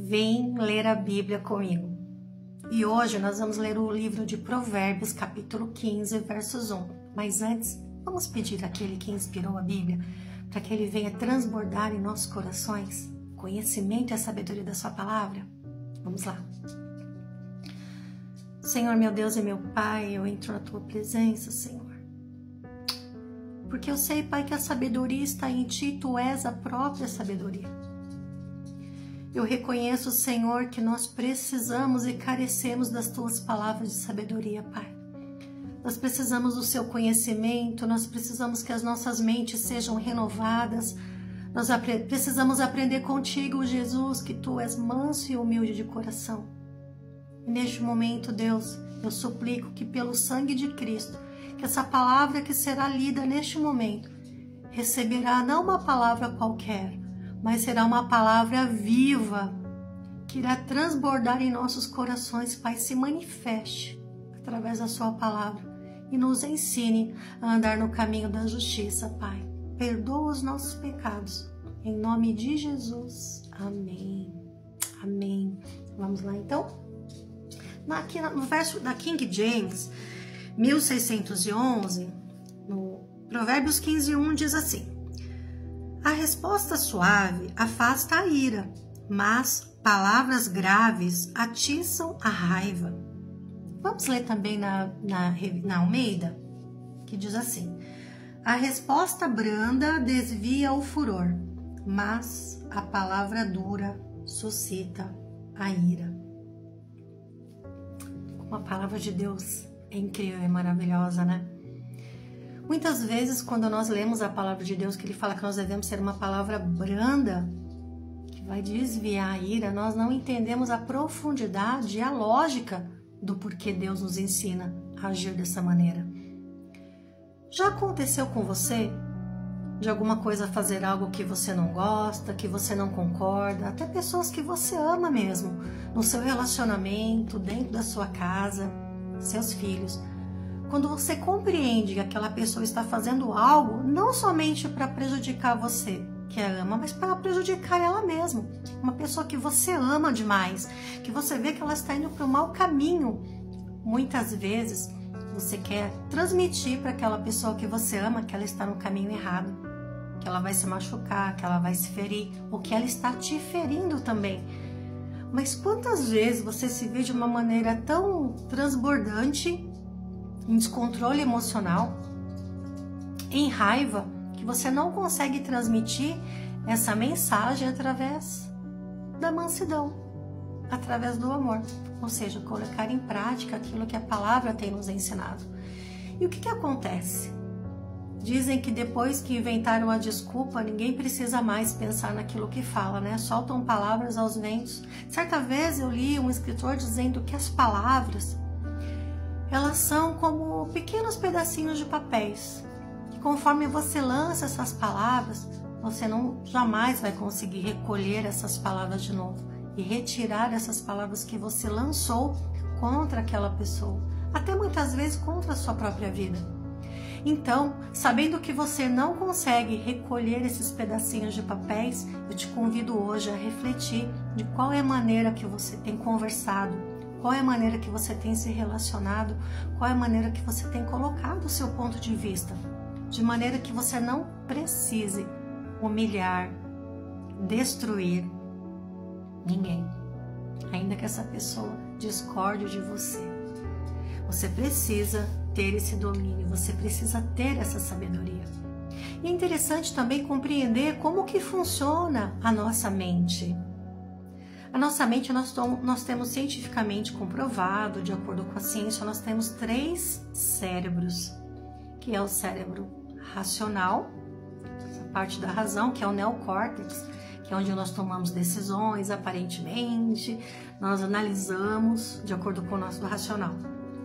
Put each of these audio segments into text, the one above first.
Vem ler a Bíblia comigo. E hoje nós vamos ler o livro de Provérbios, capítulo 15, versos 1. Mas antes, vamos pedir àquele que inspirou a Bíblia para que ele venha transbordar em nossos corações conhecimento e a sabedoria da sua palavra? Vamos lá. Senhor, meu Deus e meu Pai, eu entro na tua presença, Senhor. Porque eu sei, Pai, que a sabedoria está em ti, tu és a própria sabedoria. Eu reconheço, Senhor, que nós precisamos e carecemos das tuas palavras de sabedoria, Pai. Nós precisamos do seu conhecimento, nós precisamos que as nossas mentes sejam renovadas. Nós precisamos aprender contigo, Jesus, que tu és manso e humilde de coração. E neste momento, Deus, eu suplico que pelo sangue de Cristo, que essa palavra que será lida neste momento, receberá não uma palavra qualquer, mas será uma palavra viva, que irá transbordar em nossos corações, Pai, se manifeste através da sua palavra e nos ensine a andar no caminho da justiça, Pai. Perdoa os nossos pecados, em nome de Jesus. Amém. Amém. Vamos lá, então? Aqui no verso da King James, 1611, no Provérbios 15:1, diz assim: a resposta suave afasta a ira, mas palavras graves atiçam a raiva. Vamos ler também na Almeida, que diz assim: a resposta branda desvia o furor, mas a palavra dura suscita a ira. Uma palavra de Deus é incrível e maravilhosa, né? Muitas vezes, quando nós lemos a palavra de Deus, que ele fala que nós devemos ser uma palavra branda, que vai desviar a ira, nós não entendemos a profundidade e a lógica do porquê Deus nos ensina a agir dessa maneira. Já aconteceu com você de alguma coisa fazer algo que você não gosta, que você não concorda, até pessoas que você ama mesmo, no seu relacionamento, dentro da sua casa, seus filhos? Quando você compreende que aquela pessoa está fazendo algo não somente para prejudicar você, que a ama, mas para prejudicar ela mesma. Uma pessoa que você ama demais, que você vê que ela está indo para o mau caminho. Muitas vezes você quer transmitir para aquela pessoa que você ama que ela está no caminho errado, que ela vai se machucar, que ela vai se ferir, ou que ela está te ferindo também. Mas quantas vezes você se vê de uma maneira tão transbordante, em descontrole emocional, em raiva, que você não consegue transmitir essa mensagem através da mansidão, através do amor, ou seja, colocar em prática aquilo que a palavra tem nos ensinado. E o que acontece? Dizem que depois que inventaram a desculpa, ninguém precisa mais pensar naquilo que fala, né? Soltam palavras aos ventos. Certa vez eu li um escritor dizendo que as palavras, elas são como pequenos pedacinhos de papéis, que conforme você lança essas palavras, você jamais vai conseguir recolher essas palavras de novo e retirar essas palavras que você lançou contra aquela pessoa, até muitas vezes contra a sua própria vida. Então, sabendo que você não consegue recolher esses pedacinhos de papéis, eu te convido hoje a refletir de qual é a maneira que você tem conversado, qual é a maneira que você tem se relacionado, qual é a maneira que você tem colocado o seu ponto de vista, de maneira que você não precise humilhar, destruir ninguém, ainda que essa pessoa discorde de você. Você precisa ter esse domínio, você precisa ter essa sabedoria. E é interessante também compreender como que funciona a nossa mente. A nossa mente, nós temos cientificamente comprovado, de acordo com a ciência, nós temos 3 cérebros, que é o cérebro racional, essa parte da razão, que é o neocórtex, que é onde nós tomamos decisões, aparentemente, nós analisamos de acordo com o nosso racional.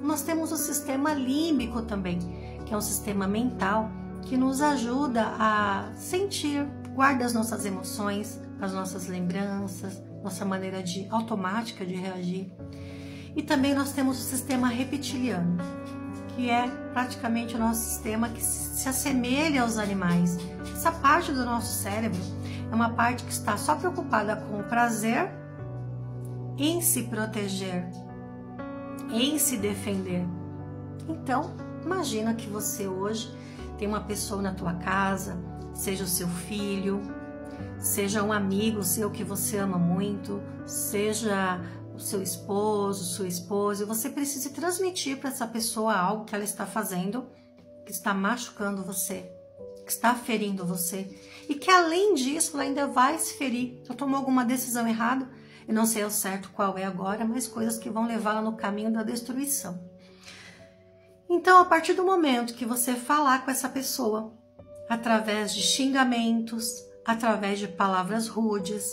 Nós temos o sistema límbico também, que é um sistema mental, que nos ajuda a sentir, guarda as nossas emoções, as nossas lembranças, nossa maneira automática de reagir. E também nós temos o sistema reptiliano, que é praticamente o nosso sistema que se assemelha aos animais. Essa parte do nosso cérebro é uma parte que está só preocupada com o prazer em se proteger, em se defender. Então, imagina que você hoje tem uma pessoa na tua casa, seja o seu filho, seja um amigo seu que você ama muito, seja o seu esposo, sua esposa, e você precisa transmitir para essa pessoa algo que ela está fazendo, que está machucando você, que está ferindo você, e que além disso ela ainda vai se ferir. Já tomou alguma decisão errada? Eu não sei ao certo qual é agora, mas coisas que vão levá-la no caminho da destruição. Então, a partir do momento que você falar com essa pessoa, através de xingamentos, através de palavras rudes,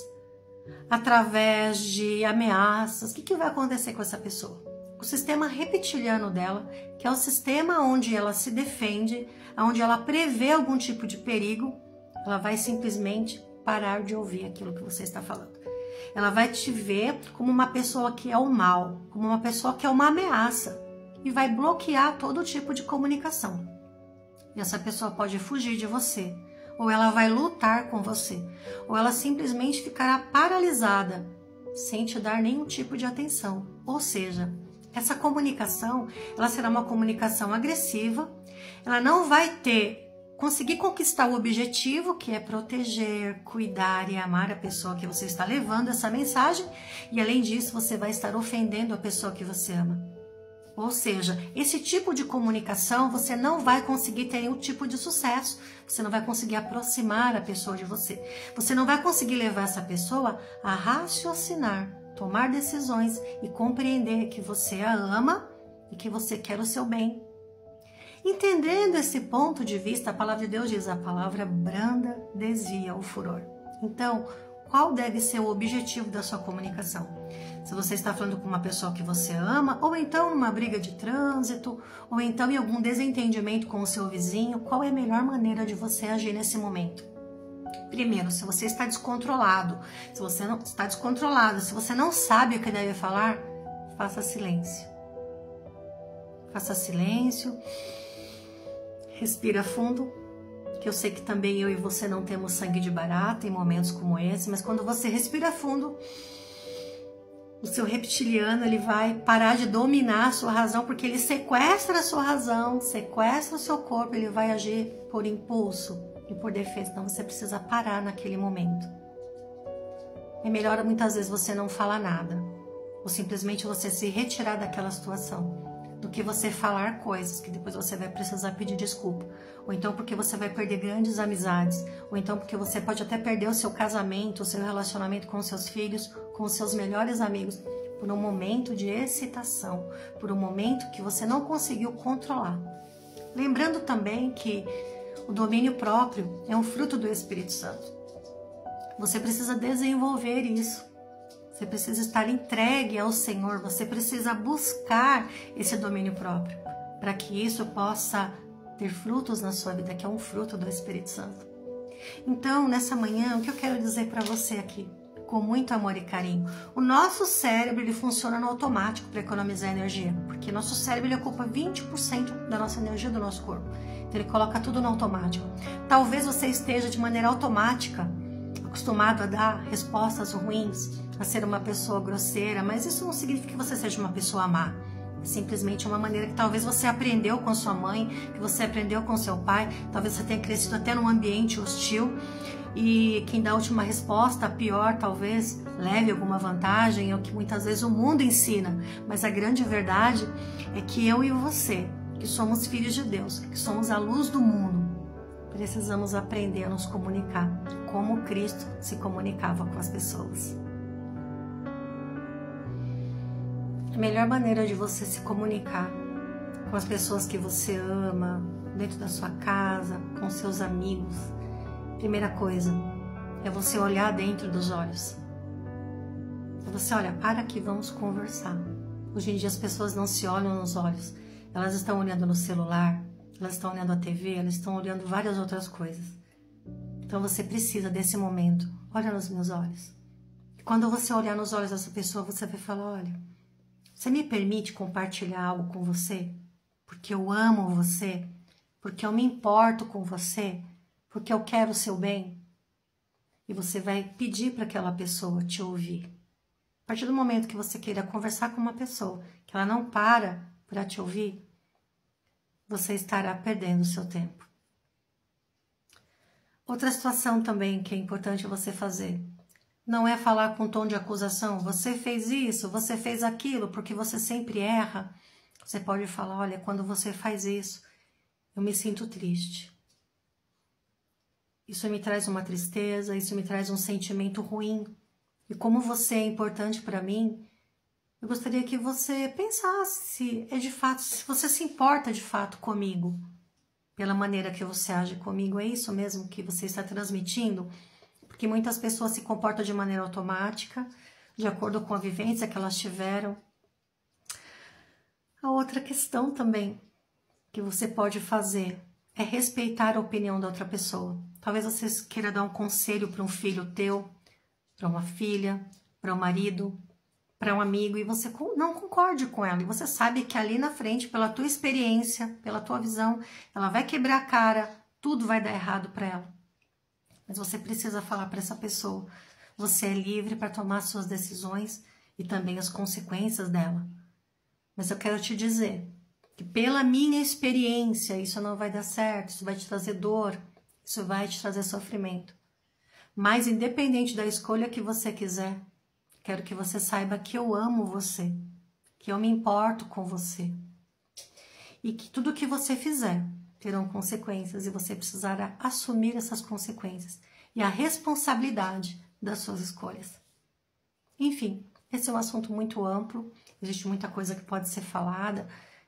através de ameaças, o que vai acontecer com essa pessoa? O sistema reptiliano dela, que é o sistema onde ela se defende, onde ela prevê algum tipo de perigo, ela vai simplesmente parar de ouvir aquilo que você está falando. Ela vai te ver como uma pessoa que é o mal, como uma pessoa que é uma ameaça, e vai bloquear todo tipo de comunicação. E essa pessoa pode fugir de você, ou ela vai lutar com você, ou ela simplesmente ficará paralisada, sem te dar nenhum tipo de atenção. Ou seja, essa comunicação, ela será uma comunicação agressiva, ela não vai conseguir conquistar o objetivo, que é proteger, cuidar e amar a pessoa que você está levando essa mensagem, e além disso você vai estar ofendendo a pessoa que você ama. Ou seja, esse tipo de comunicação você não vai conseguir ter nenhum tipo de sucesso, você não vai conseguir aproximar a pessoa de você, você não vai conseguir levar essa pessoa a raciocinar, tomar decisões e compreender que você a ama e que você quer o seu bem. Entendendo esse ponto de vista, a palavra de Deus diz: a palavra branda desvia o furor. Então, qual deve ser o objetivo da sua comunicação? Se você está falando com uma pessoa que você ama, ou então numa briga de trânsito, ou então em algum desentendimento com o seu vizinho, qual é a melhor maneira de você agir nesse momento? Primeiro, se você está descontrolado, se você não está descontrolado, se você não sabe o que deve falar, faça silêncio. Faça silêncio, respira fundo, que eu sei que também eu e você não temos sangue de barata em momentos como esse, mas quando você respira fundo, o seu reptiliano ele vai parar de dominar a sua razão, porque ele sequestra a sua razão, sequestra o seu corpo, ele vai agir por impulso e por defesa. Então você precisa parar naquele momento. É melhor muitas vezes você não falar nada, ou simplesmente você se retirar daquela situação, do que você falar coisas que depois você vai precisar pedir desculpa, ou então porque você vai perder grandes amizades, ou então porque você pode até perder o seu casamento, o seu relacionamento com os seus filhos, com os seus melhores amigos, por um momento de excitação, por um momento que você não conseguiu controlar. Lembrando também que o domínio próprio é um fruto do Espírito Santo. Você precisa desenvolver isso. Você precisa estar entregue ao Senhor, você precisa buscar esse domínio próprio, para que isso possa ter frutos na sua vida, que é um fruto do Espírito Santo. Então, nessa manhã, o que eu quero dizer para você aqui, com muito amor e carinho, o nosso cérebro ele funciona no automático para economizar energia, porque nosso cérebro ele ocupa 20% da nossa energia do nosso corpo, então ele coloca tudo no automático. Talvez você esteja de maneira automática acostumado a dar respostas ruins, a ser uma pessoa grosseira, mas isso não significa que você seja uma pessoa má. É simplesmente uma maneira que talvez você aprendeu com sua mãe, que você aprendeu com seu pai, talvez você tenha crescido até num ambiente hostil, e quem dá a última resposta, a pior, talvez leve alguma vantagem, é o que muitas vezes o mundo ensina, mas a grande verdade é que eu e você, que somos filhos de Deus, que somos a luz do mundo, precisamos aprender a nos comunicar como Cristo se comunicava com as pessoas. A melhor maneira de você se comunicar com as pessoas que você ama, dentro da sua casa, com seus amigos, primeira coisa é você olhar dentro dos olhos. É você olha, para que vamos conversar. Hoje em dia as pessoas não se olham nos olhos, elas estão olhando no celular, elas estão olhando a TV, elas estão olhando várias outras coisas. Então você precisa desse momento. Olha nos meus olhos. E quando você olhar nos olhos dessa pessoa, você vai falar, olha, você me permite compartilhar algo com você? Porque eu amo você? Porque eu me importo com você? Porque eu quero o seu bem? E você vai pedir para aquela pessoa te ouvir. partir do momento que você queira conversar com uma pessoa, que ela não para te ouvir, você estará perdendo o seu tempo. Outra situação também que é importante você fazer, não é falar com tom de acusação, você fez isso, você fez aquilo, porque você sempre erra. Você pode falar, olha, quando você faz isso, eu me sinto triste. Isso me traz uma tristeza, isso me traz um sentimento ruim. E como você é importante para mim, eu gostaria que você pensasse se é de fato, se você se importa de fato comigo, pela maneira que você age comigo, é isso mesmo que você está transmitindo? Porque muitas pessoas se comportam de maneira automática, de acordo com a vivência que elas tiveram. A outra questão também que você pode fazer é respeitar a opinião da outra pessoa. Talvez você queira dar um conselho para um filho teu, para uma filha, para um marido, para um amigo, e você não concorde com ela. E você sabe que ali na frente, pela tua experiência, pela tua visão, ela vai quebrar a cara, tudo vai dar errado para ela. Mas você precisa falar para essa pessoa. Você é livre para tomar suas decisões e também as consequências dela. Mas eu quero te dizer que pela minha experiência, isso não vai dar certo, isso vai te trazer dor, isso vai te trazer sofrimento. Mas independente da escolha que você quiser, quero que você saiba que eu amo você, que eu me importo com você. E que tudo que você fizer terão consequências e você precisará assumir essas consequências e a responsabilidade das suas escolhas. Enfim, esse é um assunto muito amplo, existe muita coisa que pode ser falada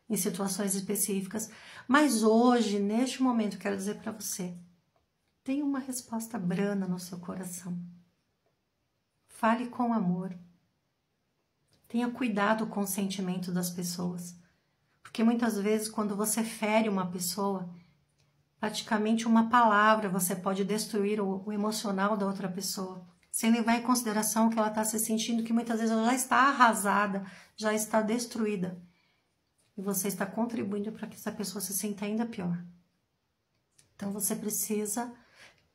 em situações específicas, mas hoje, neste momento, quero dizer para você, tenha uma resposta branda no seu coração. Fale com amor. Tenha cuidado com o sentimento das pessoas. Porque muitas vezes, quando você fere uma pessoa, praticamente uma palavra você pode destruir o emocional da outra pessoa, sem levar em consideração que ela está se sentindo, que muitas vezes ela já está arrasada, já está destruída. E você está contribuindo para que essa pessoa se sinta ainda pior. Então você precisa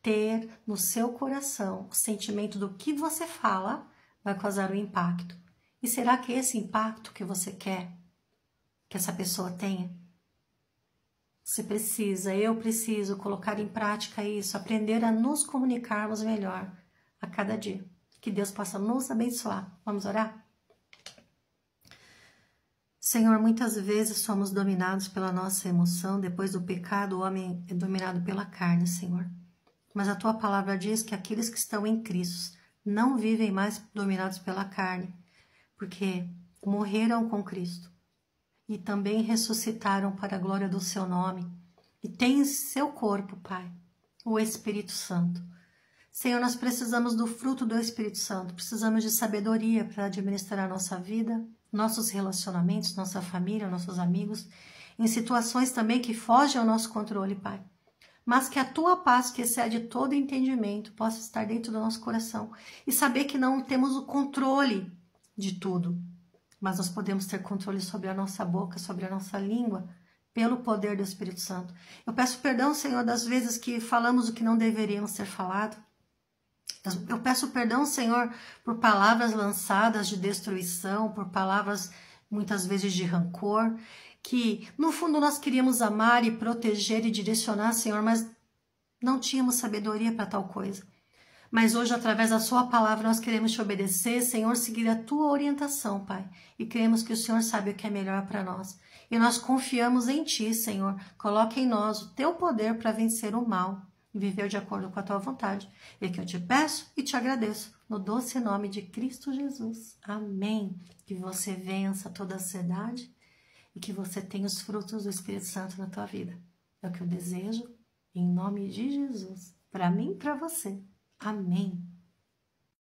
ter no seu coração o sentimento do que você fala vai causar um impacto. E será que esse impacto que você quer que essa pessoa tenha? Você precisa, eu preciso colocar em prática isso, aprender a nos comunicarmos melhor a cada dia. Que Deus possa nos abençoar. Vamos orar? Senhor, muitas vezes somos dominados pela nossa emoção. Depois do pecado, o homem é dominado pela carne, Senhor. Mas a Tua palavra diz que aqueles que estão em Cristo não vivem mais dominados pela carne, porque morreram com Cristo e também ressuscitaram para a glória do Seu nome. E têm em seu corpo, Pai, o Espírito Santo. Senhor, nós precisamos do fruto do Espírito Santo, precisamos de sabedoria para administrar a nossa vida, nossos relacionamentos, nossa família, nossos amigos, em situações também que fogem ao nosso controle, Pai. Mas que a Tua paz, que excede todo entendimento, possa estar dentro do nosso coração e saber que não temos o controle de tudo, mas nós podemos ter controle sobre a nossa boca, sobre a nossa língua, pelo poder do Espírito Santo. Eu peço perdão, Senhor, das vezes que falamos o que não deveríamos ter falado. Eu peço perdão, Senhor, por palavras lançadas de destruição, por palavras muitas vezes de rancor, que no fundo nós queríamos amar e proteger e direcionar, Senhor, mas não tínhamos sabedoria para tal coisa. Mas hoje, através da Sua palavra, nós queremos Te obedecer, Senhor, seguir a Tua orientação, Pai. E cremos que o Senhor sabe o que é melhor para nós. E nós confiamos em Ti, Senhor. Coloque em nós o Teu poder para vencer o mal e viver de acordo com a Tua vontade. É que eu Te peço e Te agradeço, no doce nome de Cristo Jesus. Amém. Que você vença toda a ansiedade e que você tenha os frutos do Espírito Santo na tua vida. É o que eu desejo, em nome de Jesus, para mim e para você. Amém.